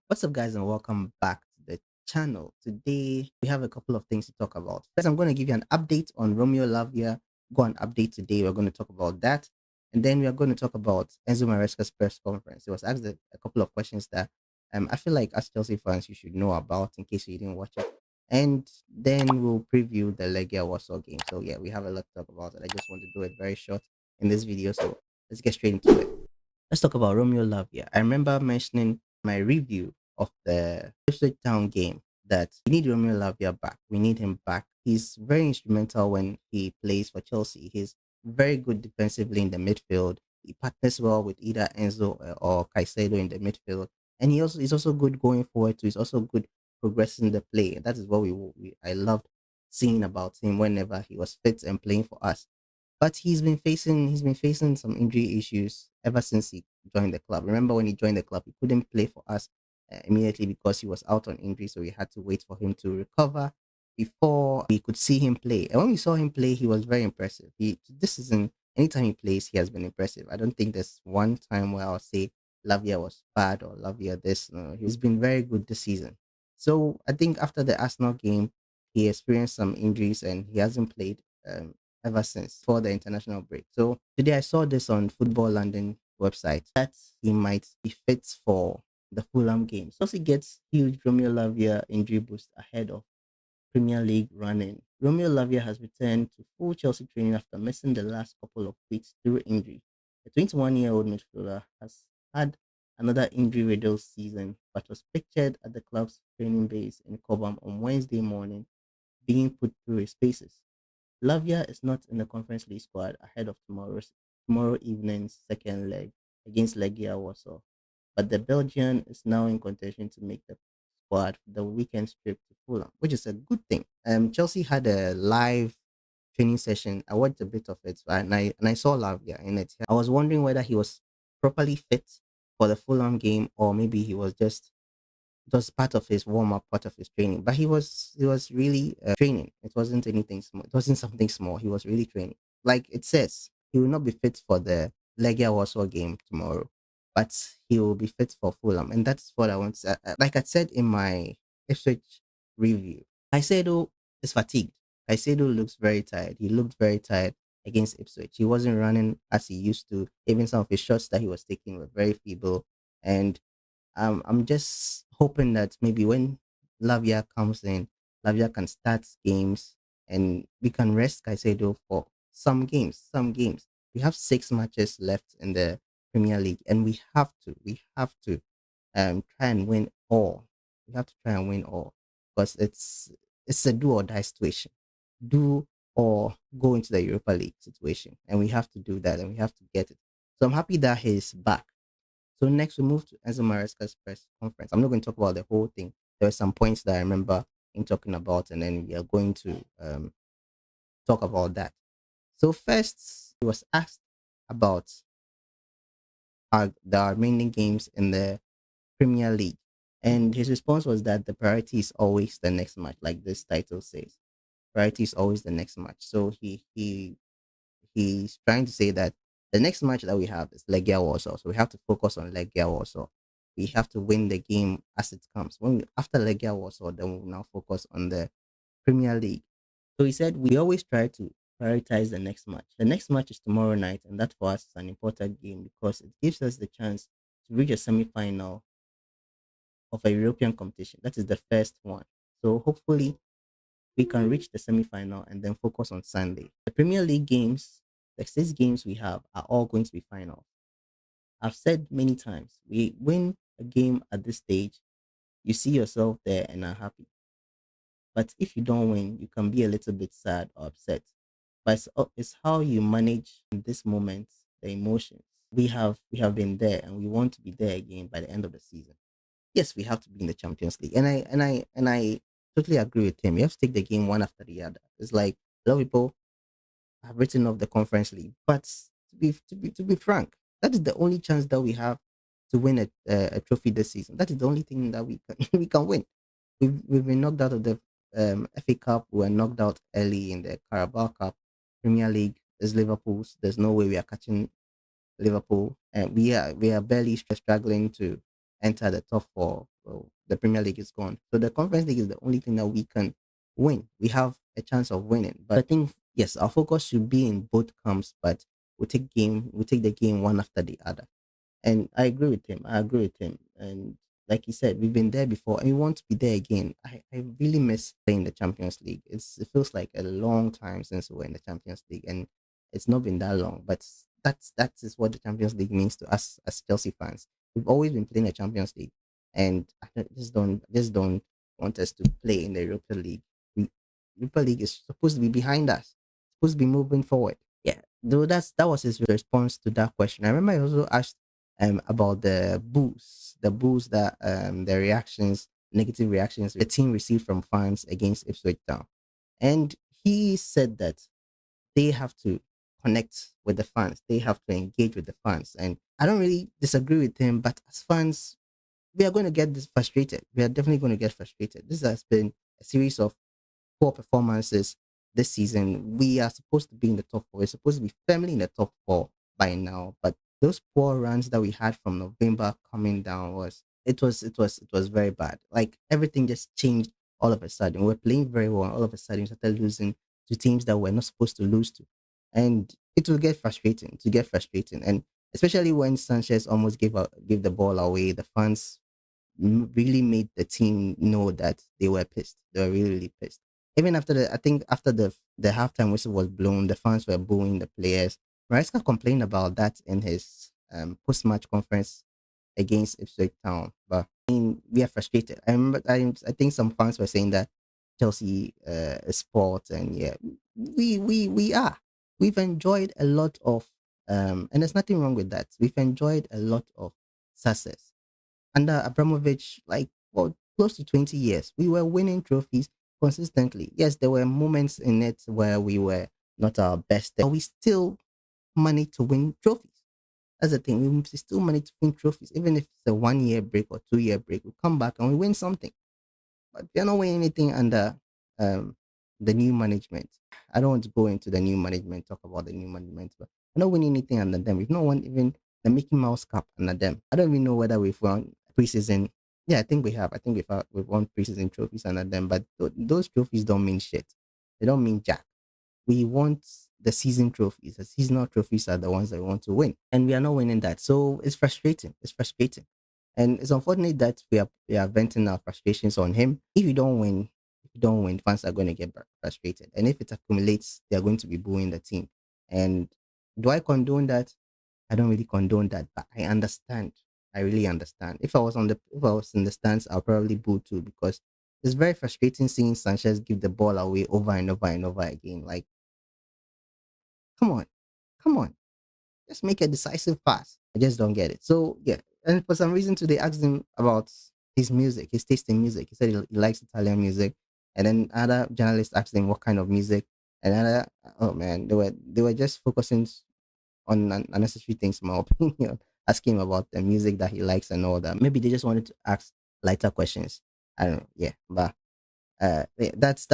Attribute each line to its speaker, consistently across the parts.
Speaker 1: What's up, guys, and welcome back to the channel. Today, we have a couple of things to talk about. First, I'm going to give you an update on Romeo Lavia. Go on update today. We're going to talk about that. And then we are going to talk about Enzo Maresca's press conference. It was asked a couple of questions that I feel like as Chelsea fans, you should know about in case you didn't watch it. And then we'll preview the Legia Warsaw game. So, yeah, we have a lot to talk about it. I just want to do it very short in this video. So, let's get straight into it. Let's talk about Romeo Lavia. I remember mentioning my review of the Ipswich Town game that we need Romeo Lavia back. We need him back. He's very instrumental when he plays for Chelsea. He's very good defensively in the midfield. He partners well with either Enzo or Caicedo in the midfield, and he's also good going forward too. He's also good progressing the play. That is what I loved seeing about him whenever he was fit and playing for us. But he's been facing some injury issues ever since he joined the club. Remember when he joined the club, he couldn't play for us immediately because he was out on injury, so we had to wait for him to recover before we could see him play. And when we saw him play, he was very impressive. He this season, anytime he plays, he has been impressive. I don't think there's one time where I'll say Lavia was bad or Lavia this. No, he's been very good this season. So I think after the Arsenal game, he experienced some injuries and he hasn't played. Ever since for the international break. So today I saw this on Football London website that he might be fit for the Fulham game. So he gets huge Romeo Lavia injury boost ahead of Premier League running. Romeo Lavia has returned to full Chelsea training after missing the last couple of weeks through injury. The 21-year-old midfielder has had another injury-riddled season, but was pictured at the club's training base in Cobham on Wednesday morning, being put through his paces. Lavia is not in the Conference League squad ahead of tomorrow evening's second leg against Legia Warsaw, but the Belgian is now in contention to make the squad for the weekend trip to Fulham, which is a good thing. Chelsea had a live training session. I watched a bit of it, and I saw Lavia in it. I was wondering whether he was properly fit for the Fulham game or maybe he was just it was part of his warm up, part of his training. But he was really training. It wasn't anything small. It wasn't something small. He was really training. Like it says, he will not be fit for the Legia Warsaw game tomorrow, but he will be fit for Fulham, and that's what I want. Like I said in my Ipswich review, Caicedo is fatigued. Caicedo looks very tired. He looked very tired against Ipswich. He wasn't running as he used to. Even some of his shots that he was taking were very feeble, and I'm just hoping that maybe when Lavia comes in, Lavia can start games and we can rest Caicedo for some games. Some games. We have 6 matches left in the Premier League, and we have to try and win all. We have to try and win all because it's a do or die situation. Do or go into the Europa League situation, and we have to do that, and we have to get it. So I'm happy that he's back. So next we move to Enzo Maresca's press conference. I'm not going to talk about the whole thing. There are some points that I remember him talking about, and then we are going to talk about that. So first, he was asked about the remaining games in the Premier League, and his response was that the priority is always the next match, like this title says. Priority is always the next match. So he's trying to say that the next match that we have is Legia Warsaw. So we have to focus on Legia Warsaw. We have to win the game as it comes. After Legia Warsaw, then we'll now focus on the Premier League. So he said we always try to prioritize the next match. The next match is tomorrow night, and that for us is an important game because it gives us the chance to reach a semi-final of a European competition. That is the first one. So hopefully we can reach the semi-final and then focus on Sunday. The Premier League games, the 6 games we have, are all going to be finals. I've said many times, we win a game at this stage, you see yourself there and are happy. But if you don't win, you can be a little bit sad or upset. But it's how you manage in this moment the emotions. We have been there and we want to be there again by the end of the season. Yes, we have to be in the Champions League, and I totally agree with him. You have to take the game one after the other. It's like a lot of people have written off the Conference League, but to be frank, that is the only chance that we have to win a trophy this season. That is the only thing that we can we can win. We've been knocked out of the FA Cup. We were knocked out early in the Carabao Cup. Premier League is Liverpool's. There's no way we are catching Liverpool. and we are barely struggling to enter the top four. Well, the Premier League is gone, so the Conference League is the only thing that we can win. We have a chance of winning, but I think yes, our focus should be in both camps, but we take the game one after the other. And I agree with him. I agree with him. And like he said, we've been there before and we want to be there again. I really miss playing the Champions League. It feels like a long time since we were in the Champions League, and it's not been that long. But that is what the Champions League means to us as Chelsea fans. We've always been playing the Champions League, and I just don't want us to play in the Europa League. We, Europa League is supposed to be behind us, supposed to be moving forward. Yeah, though that was his response to that question. I remember he also asked about the boost that the reactions, negative reactions the team received from fans against Ipswich Town, and he said that they have to connect with the fans, they have to engage with the fans, and I don't really disagree with him. But as fans, we are going to get this frustrated. We are definitely going to get frustrated. This has been a series of poor performances this season. We are supposed to be in the top four. We're supposed to be firmly in the top four by now. But those poor runs that we had from November coming down was very bad. Like everything just changed all of a sudden. We're playing very well, and all of a sudden we started losing to teams that we're not supposed to lose to. And it will get frustrating to get frustrating. And especially when Sanchez almost gave the ball away, the fans really made the team know that they were pissed. They were really, really pissed. Even after I think after the halftime whistle was blown, the fans were booing the players. Maresca complained about that in his post-match conference against Ipswich Town. But I mean, we are frustrated. I remember, I think some fans were saying that Chelsea is sport, and yeah, we are. We've enjoyed a lot of and there's nothing wrong with that. We've enjoyed a lot of success under Abramovich, like well, close to 20 years. We were winning trophies consistently. Yes, there were moments in it where we were not our best, but we still managed to win trophies. That's the thing. We still manage to win trophies, even if it's a 1 year break or 2 year break. We come back and we win something. But we are not winning anything under um, the new management. I don't want to go into the new management, talk about the new management, but we're not winning anything under them. We've not won even the Mickey Mouse Cup under them. I don't even know whether we've won preseason. Yeah, I think we have. I think we've won preseason trophies under them, but those trophies don't mean shit. They don't mean jack. We want the season trophies. The seasonal trophies are the ones that we want to win, and we are not winning that. So it's frustrating. It's frustrating, and it's unfortunate that we are venting our frustrations on him. If you don't win, fans are going to get frustrated, and if it accumulates, they are going to be booing the team. And do I condone that? I don't really condone that, but I understand. I really understand. If I was in the stands, I'll probably boo too because it's very frustrating seeing Sanchez give the ball away over and over and over again. Like, come on, come on, just make a decisive pass. I just don't get it. So yeah, and for some reason today, asked him about his music, his taste in music. He said he likes Italian music, and then other journalists asked him what kind of music, and other oh man, they were just focusing on unnecessary things, in my opinion, asking him about the music that he likes and all that. Maybe they just wanted to ask lighter questions. I don't know. Yeah, but yeah, that's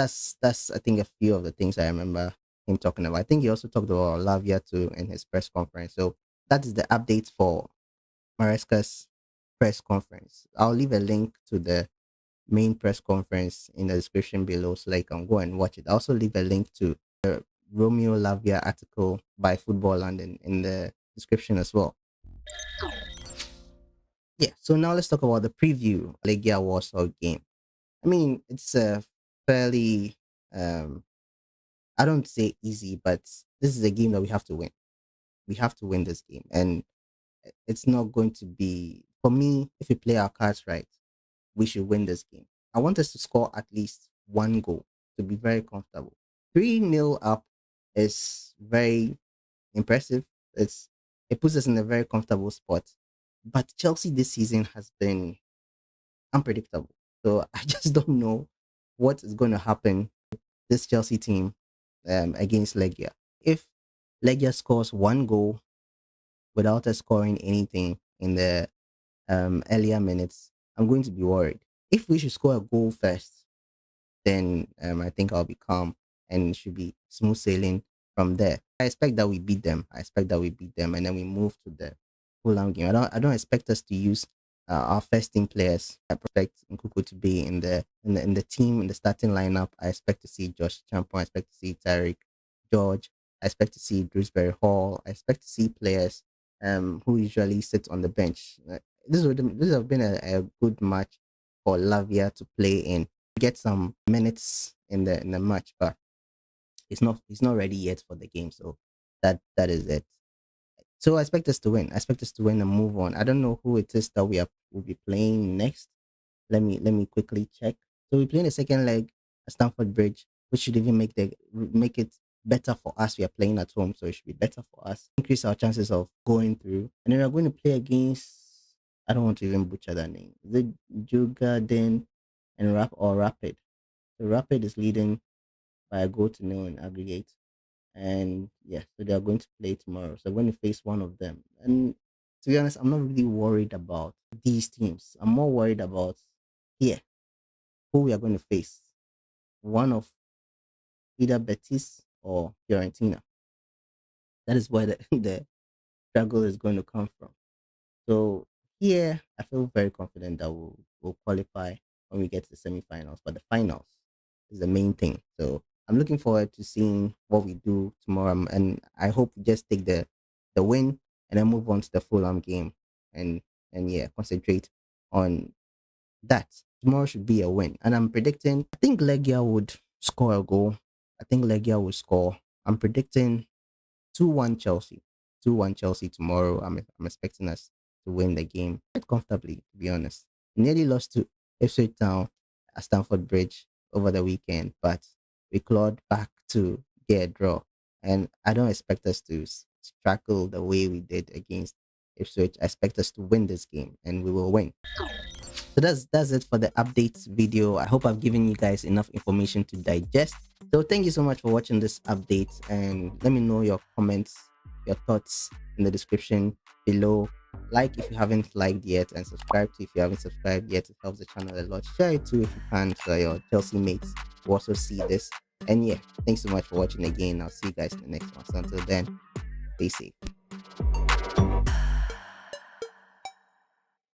Speaker 1: I think a few of the things I remember him talking about. I think he also talked about Lavia too in his press conference. So that is the update for Maresca's press conference. I'll leave a link to the main press conference in the description below so that you can go and watch it. I'll also leave a link to the Romeo Lavia article by Football London in the description as well. Yeah, so now let's talk about the preview Legia Warsaw game. I mean, it's a fairly I don't say easy, but this is a game that we have to win. We have to win this game. And it's not going to be for me, if we play our cards right, we should win this game. I want us to score at least one goal to be very comfortable. 3-0 up is very impressive. It puts us in a very comfortable spot. But Chelsea this season has been unpredictable. So I just don't know what is going to happen this Chelsea team against Legia. If Legia scores one goal without us scoring anything in the earlier minutes, I'm going to be worried. If we should score a goal first, then I think I'll be calm and it should be smooth sailing from there. I expect that we beat them. I expect that we beat them and then we move to the Fulham game. I don't expect us to use our first team players. I expect Nkuku to be in the team in the starting lineup. I expect to see Josh Champon. I expect to see Tyreek George. I expect to see Drewsbury Hall. I expect to see players who usually sit on the bench. This have been a good match for Lavia to play in, get some minutes in the match, but he's not ready yet for the game. So that is it. So I expect us to win. I expect us to win and move on. I don't know who it is that will be playing next. Let me quickly check. So we play in the second leg at Stamford Bridge, which should even make it better for us. We are playing at home, so it should be better for us. Increase our chances of going through. And then we're going to play against, I don't want to even butcher that name. Is it Jugaden and Rapid? The Rapid is leading by a goal to nil in aggregate. And yeah, so they are going to play tomorrow. So I'm going to face one of them. And to be honest, I'm not really worried about these teams. I'm more worried about here who we are going to face. One of either Betis or Fiorentina. That is where the, the struggle is going to come from. So here, I feel very confident that we'll qualify when we get to the semifinals. But the finals is the main thing. So I'm looking forward to seeing what we do tomorrow, and I hope we just take the win and then move on to the Fulham game, and yeah, concentrate on that. Tomorrow should be a win, and I'm predicting. I think Legia would score a goal. I think Legia will score. I'm predicting 2-1 Chelsea. 2-1 Chelsea tomorrow. I'm expecting us to win the game quite comfortably, to be honest. Nearly lost to Ipswich Town at Stamford Bridge over the weekend, but we clawed back to get a draw. And I don't expect us to struggle the way we did against Ipswich. I expect us to win this game, and we will win. So that's it for the updates video. I hope I've given you guys enough information to digest. So thank you so much for watching this update, and let me know your comments, your thoughts in the description below. Like if you haven't liked yet, and subscribe to if you haven't subscribed yet. It helps the channel a lot. Share it too if you can, so your Chelsea mates will also see this. And yeah, thanks so much for watching again. I'll see you guys in the next one. So until then, stay safe.